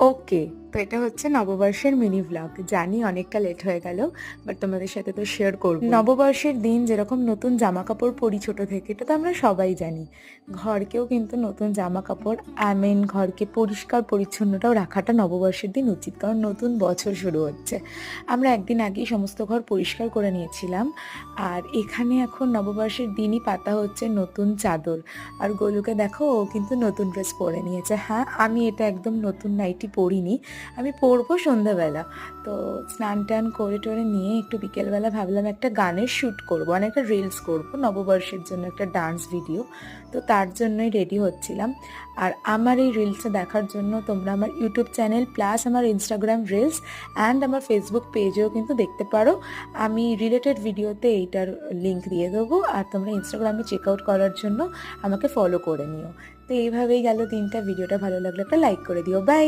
ওকে, তো এটা হচ্ছে নববর্ষের মিনি ভ্লগ। জানি অনেকটা লেট হয়ে গেল, বাট তোমাদের সাথে তো শেয়ার করব। নববর্ষের দিন যেরকম নতুন জামা কাপড় পরি ছোট থেকে, এটা তো আমরা সবাই জানি। ঘরকেও কিন্তু নতুন জামা কাপড়, ঘরকে পরিষ্কার পরিচ্ছন্নটাও রাখাটা নববর্ষের দিন উচিত, কারণ নতুন বছর শুরু হচ্ছে। আমরা একদিন আগেই সমস্ত ঘর পরিষ্কার করে নিয়েছিলাম। আর এখানে এখন নববর্ষের দিনই পাতা হচ্ছে নতুন চাদর। আর গোলুকে দেখো, ও কিন্তু নতুন ড্রেস পরে নিয়েছে। হ্যাঁ, আমি এটা একদম নতুন নাইটি পরিনি, আমি পরবো সন্ধ্যাবেলা। তো স্নান টান করে টোরে নিয়ে একটু বিকেলবেলা ভাবলাম একটা গানের শ্যুট করবো, মানে একটা রিলস করবো নববর্ষের জন্য, একটা ডান্স ভিডিও। তো তার জন্যই রেডি হচ্ছিলাম। আর আমার এই রিলসটা দেখার জন্য তোমরা আমার ইউটিউব চ্যানেল প্লাস আমার ইনস্টাগ্রাম রিলস অ্যান্ড আমার ফেসবুক পেজেও কিন্তু দেখতে পারো। আমি রিলেটেড ভিডিওতে এইটার লিঙ্ক দিয়ে দেবো, আর তোমরা ইনস্টাগ্রামে চেক আউট করার জন্য আমাকে ফলো করে নিও। তো এইভাবেই গেল দিনটা। ভিডিওটা ভালো লাগলে একটা লাইক করে দিও। বাই।